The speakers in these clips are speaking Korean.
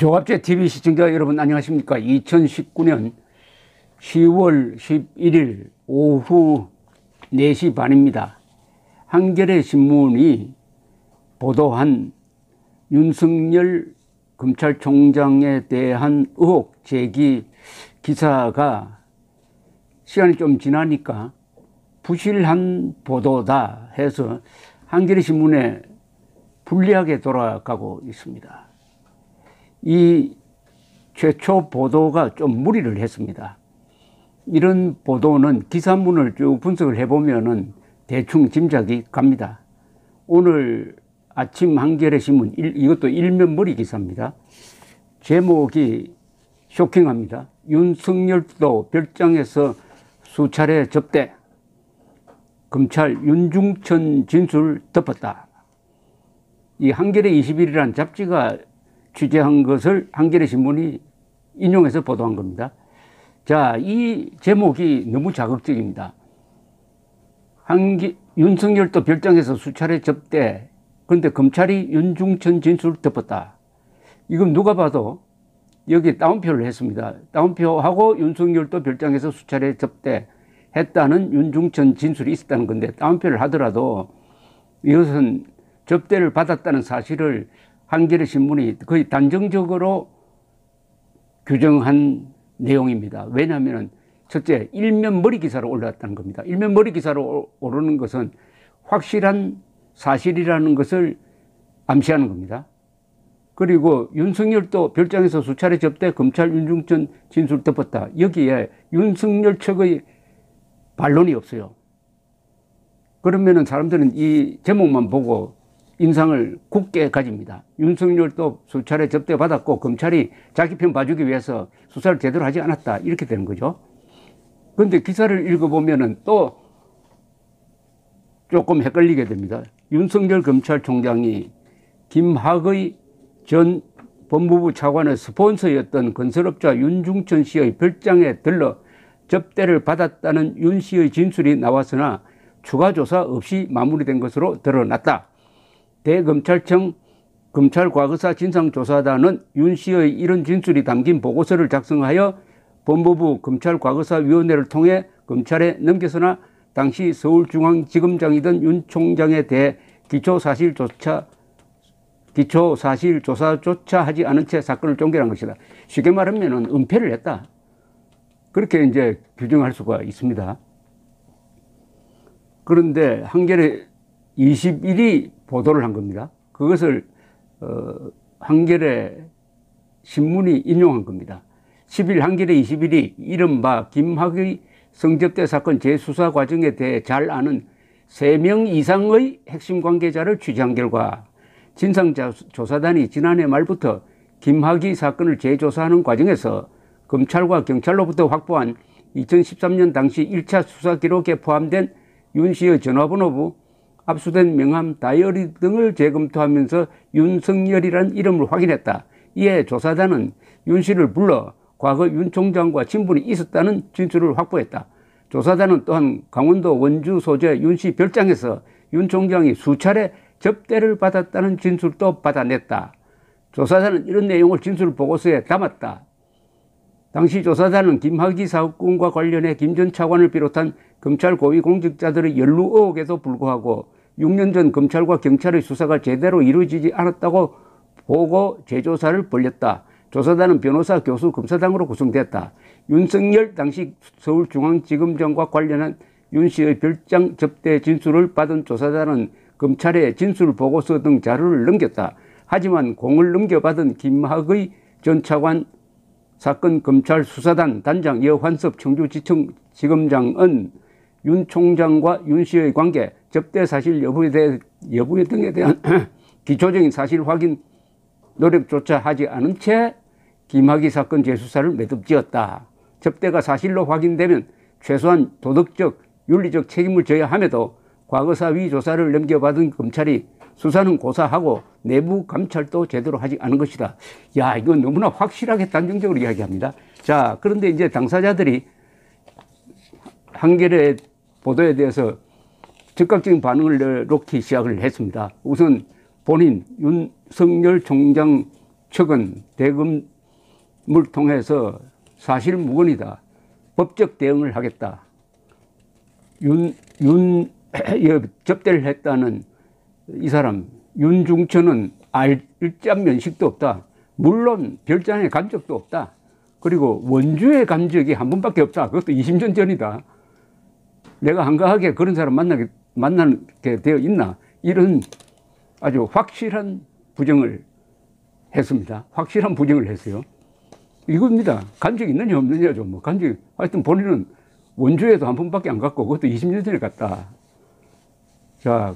조갑제 TV 시청자 여러분 안녕하십니까? 2019년 10월 11일 오후 4시 반입니다. 한겨레 신문이 보도한 윤석열 검찰총장에 대한 의혹 제기 기사가 시간이 좀 지나니까 부실한 보도다 해서 한겨레 신문에 불리하게 돌아가고 있습니다. 이 최초 보도가 좀 무리를 했습니다. 이런 보도는 기사문을 쭉 분석을 해보면은 대충 짐작이 갑니다. 오늘 아침 한겨레 신문, 이것도 일면머리 기사입니다. 제목이 쇼킹합니다. 윤석열도 별장에서 수차례 접대, 검찰 윤중천 진술 덮었다. 이 한겨레 21이라는 잡지가 취재한 것을 한겨레 신문이 인용해서 보도한 겁니다. 자, 이 제목이 너무 자극적입니다. 윤석열도 별장에서 수차례 접대, 그런데 검찰이 윤중천 진술 덮었다. 이건 누가 봐도 여기 따옴표를 했습니다. 따옴표하고 윤석열도 별장에서 수차례 접대 했다는 윤중천 진술이 있었다는 건데, 따옴표를 하더라도 이것은 접대를 받았다는 사실을 한겨레 신문이 거의 단정적으로 규정한 내용입니다. 왜냐하면 첫째, 일면 머리 기사로 올라왔다는 겁니다. 일면 머리 기사로 오르는 것은 확실한 사실이라는 것을 암시하는 겁니다. 그리고 윤석열도 별장에서 수차례 접대, 검찰 윤중천 진술 덮었다. 여기에 윤석열 측의 반론이 없어요. 그러면은 사람들은 이 제목만 보고 인상을 굳게 가집니다. 윤석열도 수차례 접대 받았고 검찰이 자기 편 봐주기 위해서 수사를 제대로 하지 않았다. 이렇게 되는 거죠. 그런데 기사를 읽어보면은 또 조금 헷갈리게 됩니다. 윤석열 검찰총장이 김학의 전 법무부 차관의 스폰서였던 건설업자 윤중천 씨의 별장에 들러 접대를 받았다는 윤 씨의 진술이 나왔으나 추가 조사 없이 마무리된 것으로 드러났다. 대검찰청 검찰과거사 진상조사단은 윤 씨의 이런 진술이 담긴 보고서를 작성하여 법무부 검찰과거사위원회를 통해 검찰에 넘겼으나 당시 서울중앙지검장이던 윤 총장에 대해 기초사실조사조차 하지 않은 채 사건을 종결한 것이다. 쉽게 말하면 은폐를 했다. 그렇게 이제 규정할 수가 있습니다. 그런데 한겨레 21이 보도를 한 겁니다. 그것을 한겨레 신문이 인용한 겁니다. 10일 한겨레 21이 이른바 김학의 성접대 사건 재수사 과정에 대해 잘 아는 3명 이상의 핵심 관계자를 취재한 결과 진상조사단이 지난해 말부터 김학의 사건을 재조사하는 과정에서 검찰과 경찰로부터 확보한 2013년 당시 1차 수사 기록에 포함된 윤 씨의 전화번호부, 압수된 명함, 다이어리 등을 재검토하면서 윤석열이라는 이름을 확인했다. 이에 조사단은 윤 씨를 불러 과거 윤 총장과 친분이 있었다는 진술을 확보했다. 조사단은 또한 강원도 원주 소재 윤 씨 별장에서 윤 총장이 수차례 접대를 받았다는 진술도 받아냈다. 조사단은 이런 내용을 진술 보고서에 담았다. 당시 조사단은 김학의 사건과 관련해 김 전 차관을 비롯한 검찰 고위공직자들의 연루 의혹에도 불구하고 6년 전 검찰과 경찰의 수사가 제대로 이루어지지 않았다고 보고 재조사를 벌였다. 조사단은 변호사, 교수, 검사당으로 구성됐다. 윤석열 당시 서울중앙지검장과 관련한 윤 씨의 별장 접대 진술을 받은 조사단은 검찰에 진술 보고서 등 자료를 넘겼다. 하지만 공을 넘겨받은 김학의 전 차관 사건 검찰 수사단 단장 여환섭 청주지청지검장은 윤 총장과 윤 씨의 관계, 접대 사실 여부 등에 대한 기초적인 사실 확인 노력조차 하지 않은 채 김학의 사건 재수사를 매듭지었다. 접대가 사실로 확인되면 최소한 도덕적, 윤리적 책임을 져야 함에도 과거사 위 조사를 넘겨받은 검찰이 수사는 고사하고 내부 감찰도 제대로 하지 않은 것이다. 야, 이건 너무나 확실하게 단정적으로 이야기합니다. 자, 그런데 이제 당사자들이 한겨레 보도에 대해서 즉각적인 반응을 놓기 시작을 했습니다. 우선 본인 윤석열 총장 측은 대검을 통해서 사실 무근이다. 법적 대응을 하겠다. 접대를 했다는 이 사람 윤중천은 알짠 면식도 없다. 물론 별장에 간 적도 없다. 그리고 원주에 간 적이 한 번밖에 없다. 그것도 20년 전이다. 내가 한가하게 그런 사람 만나게 되어 있나? 이런 아주 확실한 부정을 했습니다. 확실한 부정을 했어요. 이겁니다. 간 적이 있느냐 없느냐죠. 뭐 간 적이, 하여튼 본인은 원주에도 한 번밖에 안 갔고 그것도 20년 전에 갔다. 자,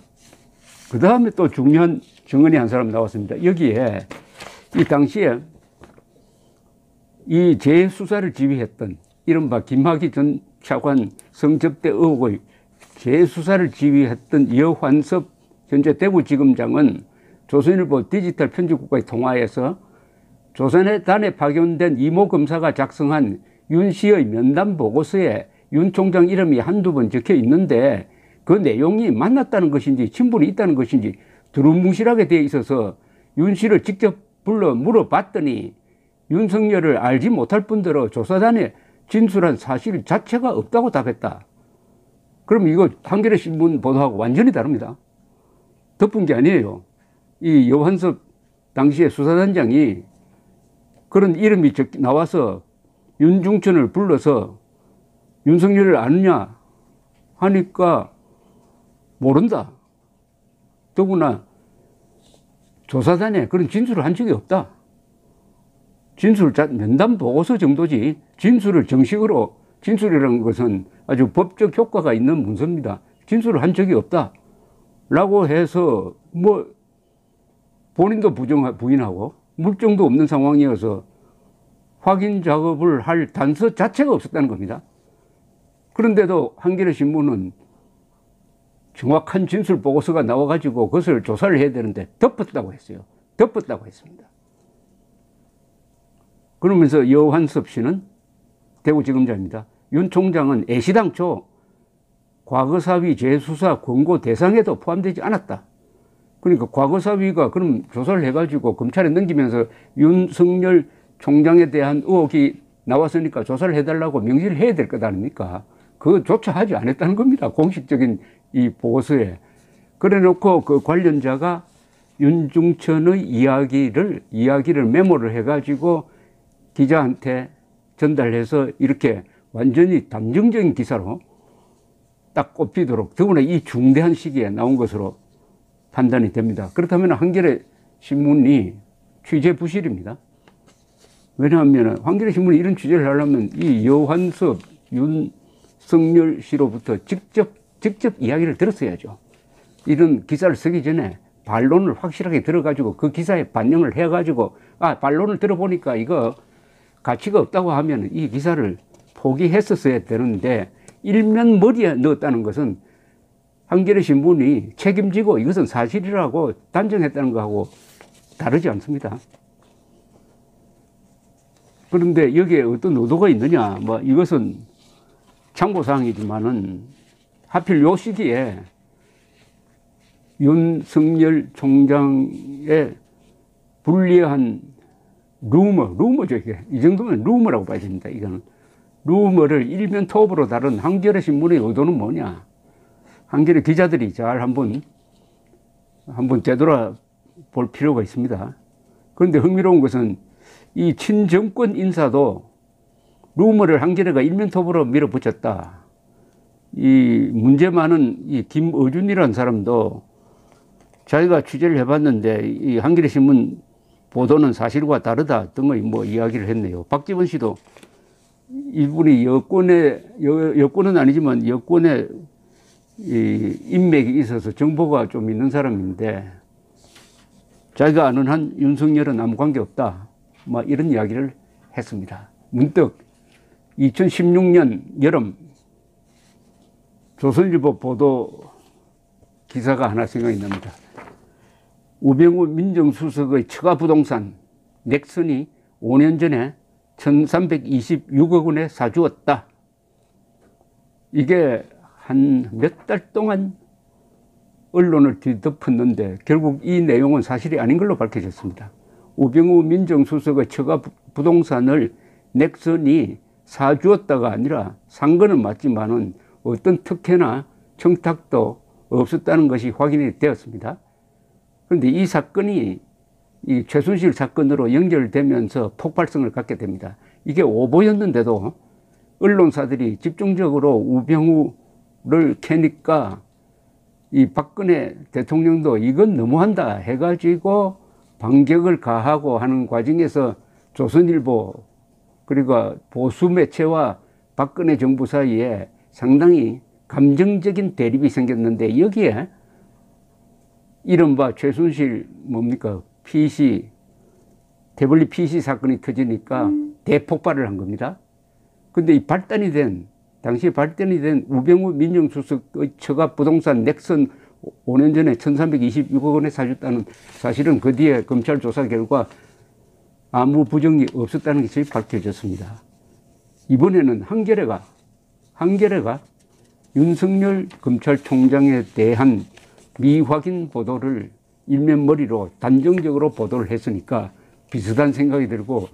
그 다음에 또 중요한 증언이 한 사람 나왔습니다. 여기에 이 당시에 이 재수사를 지휘했던 이른바 김학의 전 차관 성접대 의혹의 재수사를 지휘했던 여환섭 현재 대구지검장은 조선일보 디지털 편집국과의 통화에서 조선해단에 파견된 이모 검사가 작성한 윤 씨의 면담 보고서에 윤 총장 이름이 한두 번 적혀 있는데 그 내용이 맞났다는 것인지 친분이 있다는 것인지 두루뭉실하게 되어 있어서 윤 씨를 직접 불러 물어봤더니 윤석열을 알지 못할 뿐더러 조사단에 진술한 사실 자체가 없다고 답했다. 그럼 이거 한겨레 신문 보도하고 완전히 다릅니다. 덮은 게 아니에요. 이 여환섭 당시에 수사단장이 그런 이름이 나와서 윤중천을 불러서 윤석열을 아느냐 하니까 모른다. 더구나 조사단에 그런 진술을 한 적이 없다. 면담 보고서 정도지 진술을 정식으로, 진술이라는 것은 아주 법적 효과가 있는 문서입니다. 진술을 한 적이 없다. 라고 해서 뭐 본인도 부인하고 물증도 없는 상황이어서 확인 작업을 할 단서 자체가 없었다는 겁니다. 그런데도 한겨레 신문은 정확한 진술 보고서가 나와가지고 그것을 조사를 해야 되는데 덮었다고 했어요. 덮었다고 했습니다. 그러면서 여환섭 씨는 대구지검장입니다. 윤 총장은 애시당초 과거사위 재수사 권고 대상에도 포함되지 않았다. 그러니까 과거사위가 그럼 조사를 해가지고 검찰에 넘기면서 윤석열 총장에 대한 의혹이 나왔으니까 조사를 해달라고 명시를 해야 될 것 아닙니까? 그것조차 하지 않았다는 겁니다. 공식적인 이 보고서에. 그래 놓고 그 관련자가 윤중천의 이야기를 메모를 해가지고 기자한테 전달해서 이렇게 완전히 단정적인 기사로 딱 꼽히도록, 더구나 이 중대한 시기에 나온 것으로 판단이 됩니다. 그렇다면 한겨레 신문이 취재 부실입니다. 왜냐하면 한겨레 신문이 이런 취재를 하려면 이 여환섭, 윤석열 씨로부터 직접 이야기를 들었어야죠. 이런 기사를 쓰기 전에 반론을 확실하게 들어가지고 그 기사에 반영을 해가지고 반론을 들어보니까 이거 가치가 없다고 하면 이 기사를 포기했었어야 되는데 일면 머리에 넣었다는 것은 한겨레 신문이 책임지고 이것은 사실이라고 단정했다는 것하고 다르지 않습니다. 그런데 여기에 어떤 의도가 있느냐, 뭐 이것은 참고사항이지만은 하필 요 시기에 윤석열 총장의 불리한 루머죠, 이게. 이 정도면 루머라고 봐야 됩니다. 이거는 루머를 일면 톱으로 다룬 한겨레 신문의 의도는 뭐냐? 한겨레 기자들이 잘 한번 되돌아볼 필요가 있습니다. 그런데 흥미로운 것은 이 친정권 인사도 루머를 한겨레가 일면 톱으로 밀어붙였다. 이 문제 많은 이 김어준이라는 사람도 자기가 취재를 해봤는데 이 한겨레 신문 보도는 사실과 다르다 등의 뭐 이야기를 했네요. 박지원 씨도 이분이 여권은 아니지만 여권에 이 인맥이 있어서 정보가 좀 있는 사람인데 자기가 아는 한 윤석열은 아무 관계 없다. 뭐 이런 이야기를 했습니다. 문득 2016년 여름 조선일보 보도 기사가 하나 생각이 납니다. 우병우 민정수석의 처가부동산 넥슨이 5년 전에 1326억 원에 사주었다. 이게 한 몇 달 동안 언론을 뒤덮었는데 결국 이 내용은 사실이 아닌 걸로 밝혀졌습니다. 우병우 민정수석의 처가 부동산을 넥슨이 사주었다가 아니라 산 거는 맞지만은 어떤 특혜나 청탁도 없었다는 것이 확인이 되었습니다. 그런데 이 사건이 이 최순실 사건으로 연결되면서 폭발성을 갖게 됩니다. 이게 오보였는데도 언론사들이 집중적으로 우병우를 캐니까 이 박근혜 대통령도 이건 너무한다 해가지고 반격을 가하고 하는 과정에서 조선일보 그리고 보수 매체와 박근혜 정부 사이에 상당히 감정적인 대립이 생겼는데 여기에 이른바 최순실 뭡니까 PC 태블릿 PC 사건이 터지니까 대폭발을 한 겁니다. 근데 이 당시에 발단이 된 우병우 민정수석의 처가 부동산 넥슨 5년 전에 1326억 원에 사줬다는 사실은 그 뒤에 검찰 조사 결과 아무 부정이 없었다는 것이 밝혀졌습니다. 이번에는 한겨레가 윤석열 검찰총장에 대한 미확인 보도를 일면머리로 단정적으로 보도를 했으니까 비슷한 생각이 들고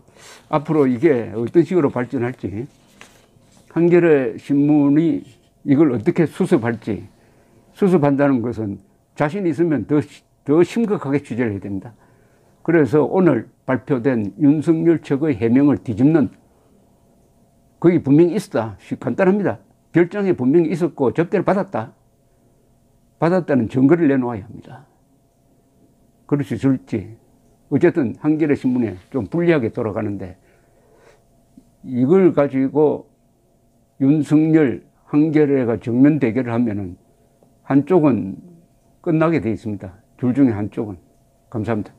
앞으로 이게 어떤 식으로 발전할지 한겨레 신문이 이걸 어떻게 수습할지 수습한다는 것은 자신 있으면 더 심각하게 취재를 해야 됩니다. 그래서 오늘 발표된 윤석열 측의 해명을 뒤집는 거기 분명히 있었다. 간단합니다. 결정에 분명히 있었고 접대를 받았다는 증거를 내놓아야 합니다. 그럴 수 있을지 어쨌든 한겨레 신문에 좀 불리하게 돌아가는데 이걸 가지고 윤석열 한겨레가 정면 대결을 하면은 한쪽은 끝나게 돼 있습니다. 둘 중에 한쪽은. 감사합니다.